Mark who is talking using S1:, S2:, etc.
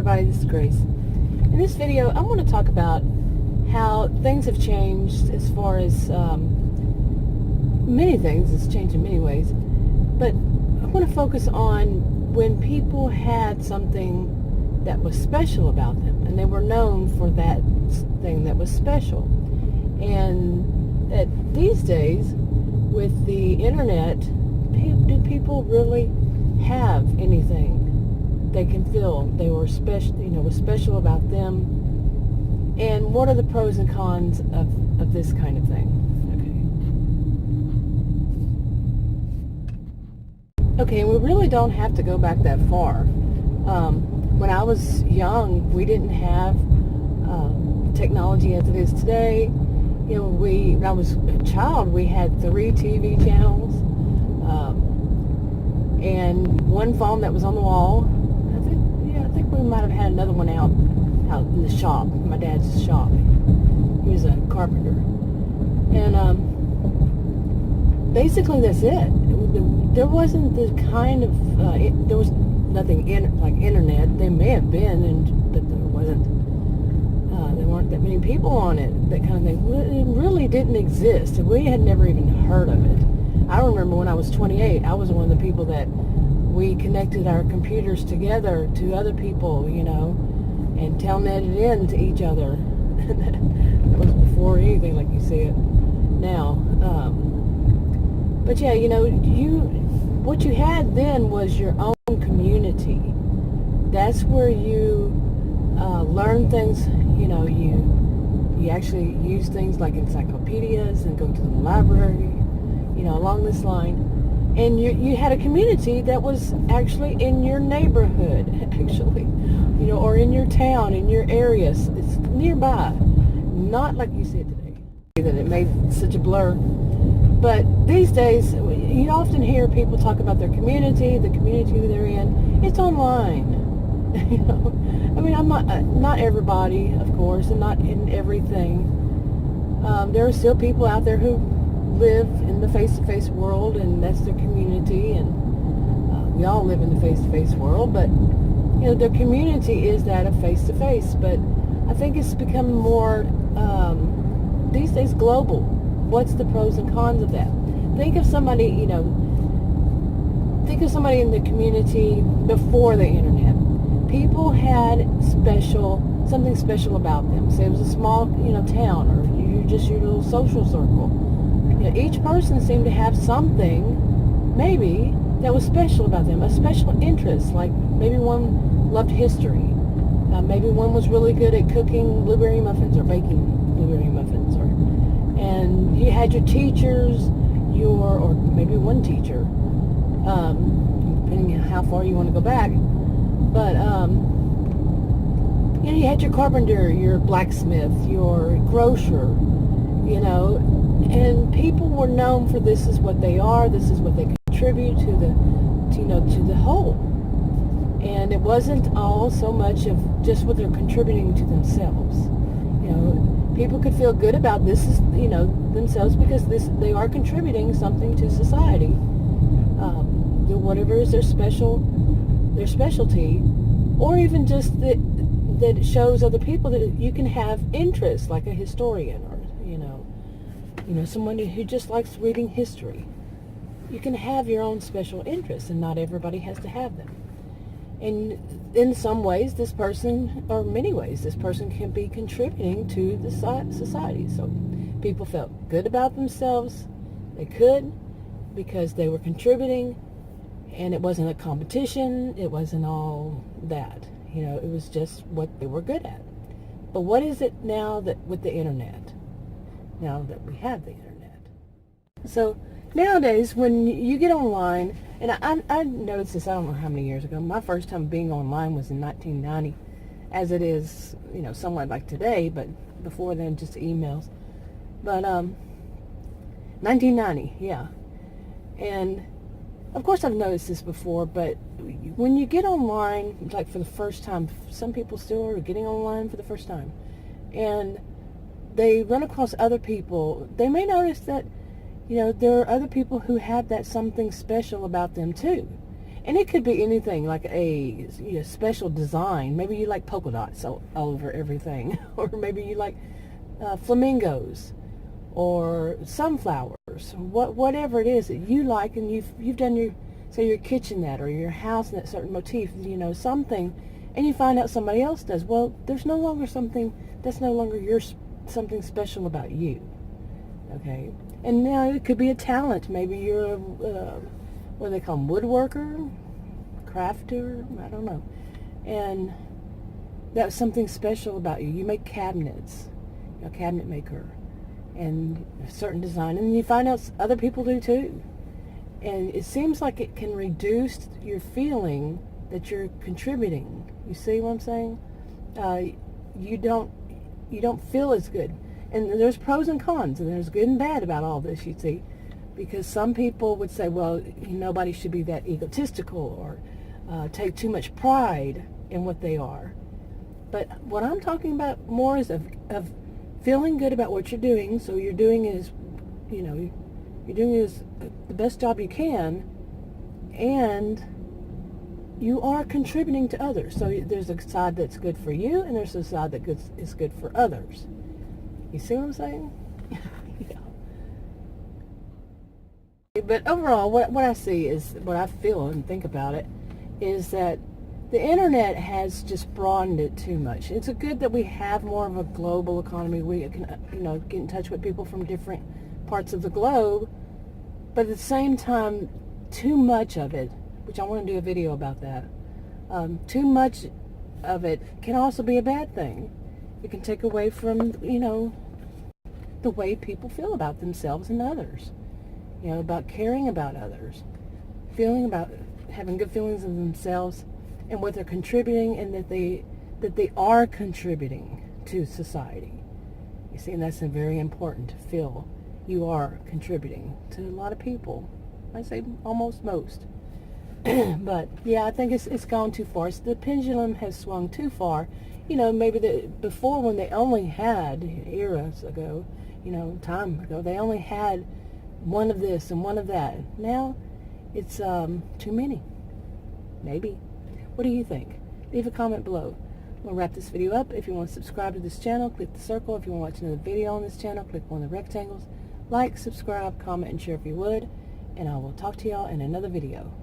S1: everybody, this is Grace. In this video, I want to talk about how things have changed as far as many things. It's changed in many ways. But I want to focus on when people had something that was special about them, and they were known for that thing that was special. And that these days, with the internet, do people really have anything they can feel they were special, was special about them? And what are the pros and cons of this kind of thing? Okay, we really don't have to go back that far. When I was young, we didn't have technology as it is today. When I was a child, we had 3 TV channels and one phone that was on the wall. I think we might have had another one out in the shop, my dad's shop. He was a carpenter. And basically that's it. There wasn't the kind of, there was nothing like internet. There may have been, but there wasn't. There weren't that many people on it, that kind of thing. It really didn't exist. We had never even heard of it. I remember when I was 28, I was one of the people that we connected our computers together to other people, and telnetted in to each other. That was before anything like you see it now. But yeah, what you had then was your own community. That's where you learn things. You actually use things like encyclopedias and go to the library, along this line. And you had a community that was actually in your neighborhood, actually, or in your town, in your area. It's nearby, not like you see it today, that it made such a blur. But these days, you often hear people talk about their community, the community they're in. It's online. I'm not everybody, of course, and not in everything. There are still people out there who live in the face-to-face world, and that's their community, and we all live in the face-to-face world, but their community is that of face-to-face. But I think it's become more these days global. What's the pros and cons of that? Think of somebody in the community before the internet. People had something special about them. Say it was a small town, or just your little social circle. Each person seemed to have something, maybe, that was special about them, a special interest. Like maybe one loved history. Maybe one was really good at cooking blueberry muffins or baking blueberry muffins. And you had your teachers, or maybe one teacher, depending on how far you want to go back. But, you had your carpenter, your blacksmith, your grocer, and people were known for this is what they are, this is what they contribute to the whole. And it wasn't all so much of just what they're contributing to themselves. People could feel good about this, themselves, because they are contributing something to society. Whatever is their specialty, or even just that it shows other people that you can have interests, like a historian, or someone who just likes reading history. You can have your own special interests, and not everybody has to have them. And in some ways, this person, or many ways, this person can be contributing to the society. So people felt good about themselves. They could, because they were contributing, and it wasn't a competition. It wasn't all that. It was just what they were good at. But what is it now that with the internet? Now that we have the internet. So nowadays, when you get online, and I noticed this, I don't know how many years ago, my first time being online was in 1990, as it is, somewhat like today, but before then, just emails. But 1990, yeah. And of course I've noticed this before, but when you get online, like for the first time, some people still are getting online for the first time, and they run across other people, they may notice that there are other people who have that something special about them too. And it could be anything, like a special design. Maybe you like polka dots all over everything. Or maybe you like flamingos or sunflowers. Whatever it is that you like, and you've done your kitchen that, or your house in that certain motif, something, and you find out somebody else does. Well, there's no longer something that's no longer something special about you. Okay? And now it could be a talent. Maybe you're a what do they call them? Woodworker, crafter, I don't know. And that's something special about you. You make cabinets, a cabinet maker, and a certain design. And you find out other people do too. And it seems like it can reduce your feeling that you're contributing. You see what I'm saying? You don't feel as good. And there's pros and cons, and there's good and bad about all this, you see. Because some people would say, well, nobody should be that egotistical or take too much pride in what they are. But what I'm talking about more is of feeling good about what you're doing. So you're doing is, you're doing is the best job you can, and you are contributing to others. So there's a side that's good for you, and there's a side that is good for others. You see what I'm saying? Yeah. But overall, what I see is, what I feel and think about it, is that the internet has just broadened it too much. It's good that we have more of a global economy. We can, get in touch with people from different parts of the globe. But at the same time, too much of it, which I want to do a video about that, too much of it can also be a bad thing. It can take away from, the way people feel about themselves and others. About caring about others, having good feelings of themselves and what they're contributing, and that they are contributing to society. You see, and that's very important to feel you are contributing to a lot of people. I say almost most. But yeah, I think it's gone too far. The pendulum has swung too far. Maybe before, when they only had eras ago, time ago, they only had one of this and one of that. Now it's too many. Maybe. What do you think? Leave a comment below. We'll wrap this video up. If you want to subscribe to this channel, click the circle. If you want to watch another video on this channel, click one of the rectangles. Like, subscribe, comment, and share if you would. And I will talk to y'all in another video.